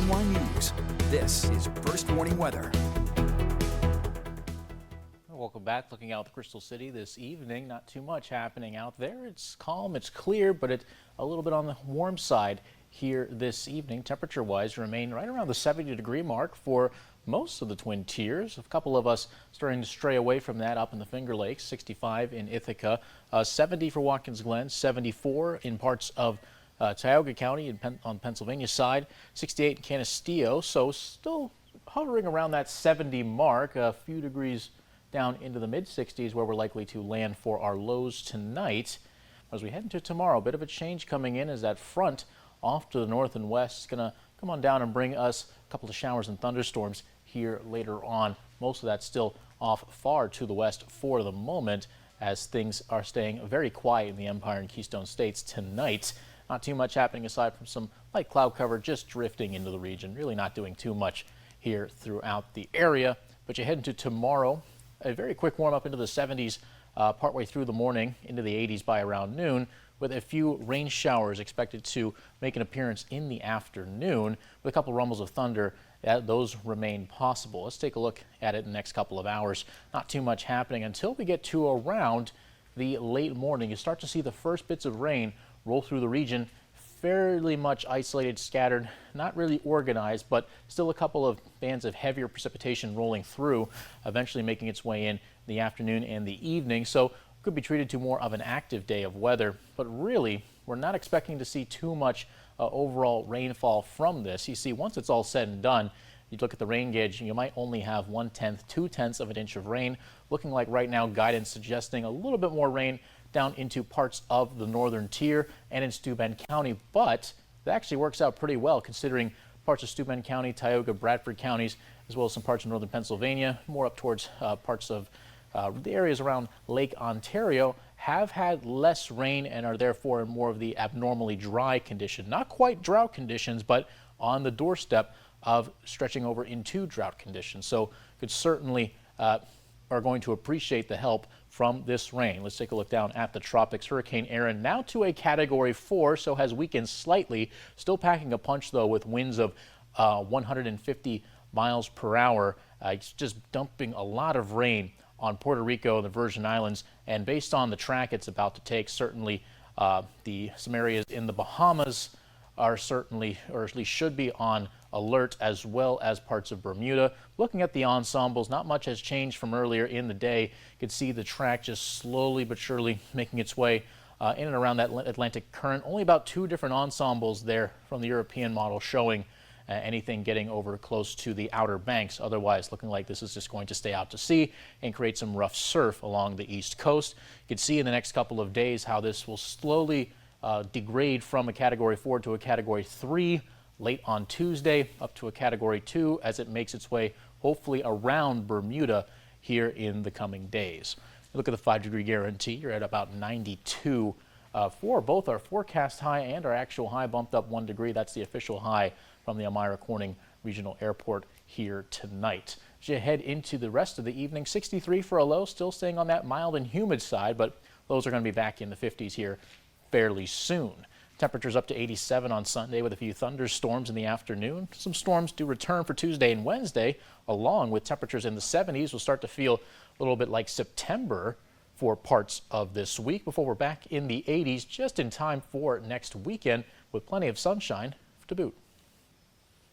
WENY News. This is First Warning Weather. Welcome back. Looking out the Crystal City this evening, not too much happening out there. It's calm, it's clear, but it's a little bit on the warm side here this evening. Temperature-wise, remain right around the 70-degree mark for most of the Twin Tiers. A couple of us starting to stray away from that up in the Finger Lakes. 65 in Ithaca, 70 for Watkins Glen, 74 in parts of Tioga County on Pennsylvania side, 68 in Canisteo. So still hovering around that 70 mark, a few degrees down into the mid-60s where we're likely to land for our lows tonight. As we head into tomorrow, a bit of a change coming in as that front off to the north and west is going to come on down and bring us a couple of showers and thunderstorms here later on. Most of that still off far to the west for the moment as things are staying very quiet in the Empire and Keystone States tonight. Not too much happening aside from some light cloud cover just drifting into the region. Really not doing too much here throughout the area. But you head into tomorrow, a very quick warm up into the 70s partway through the morning, into the 80s by around noon, with a few rain showers expected to make an appearance in the afternoon with a couple rumbles of thunder. Those remain possible. Let's take a look at it in the next couple of hours. Not too much happening until we get to around the late morning. You start to see the first bits of rain roll through the region, fairly much isolated, scattered, not really organized, but still a couple of bands of heavier precipitation rolling through, eventually making its way in the afternoon and the evening. So could be treated to more of an active day of weather, but really we're not expecting to see too much overall rainfall from this. You see, once it's all said and done, you look at the rain gauge, you might only have 1/10, 2/10 of an inch of rain. Looking like right now guidance suggesting a little bit more rain down into parts of the northern tier and in Steuben County, but that actually works out pretty well considering parts of Steuben County, Tioga, Bradford counties, as well as some parts of northern Pennsylvania, more up towards parts of the areas around Lake Ontario, have had less rain and are therefore in more of the abnormally dry condition. Not quite drought conditions, but on the doorstep of stretching over into drought conditions. So could certainly are going to appreciate the help from this rain. Let's take a look down at the tropics. Hurricane Erin now to a Category 4, so has weakened slightly. Still packing a punch, though, with winds of 150 miles per hour. It's just dumping a lot of rain on Puerto Rico and the Virgin Islands. And based on the track it's about to take, certainly some areas in the Bahamas are certainly, or at least should be, on alert, as well as parts of Bermuda. Looking at the ensembles, not much has changed from earlier in the day. You can see the track just slowly but surely making its way in and around that Atlantic current. Only about 2 different ensembles there from the European model showing anything getting over close to the Outer Banks. Otherwise, looking like this is just going to stay out to sea and create some rough surf along the East Coast. You can see in the next couple of days how this will slowly degrade from a Category 4 to a Category 3 late on Tuesday, up to a Category 2 as it makes its way hopefully around Bermuda here in the coming days. Look at the 5-degree guarantee. You're at about 92 for both our forecast high and our actual high, bumped up 1 degree. That's the official high from the Elmira Corning Regional Airport here tonight. As you head into the rest of the evening, 63 for a low, still staying on that mild and humid side, but those are going to be back in the 50s here fairly soon. Temperatures up to 87 on Sunday with a few thunderstorms in the afternoon. Some storms do return for Tuesday and Wednesday, along with temperatures in the 70s. We'll start to feel a little bit like September for parts of this week before we're back in the 80s just in time for next weekend with plenty of sunshine to boot.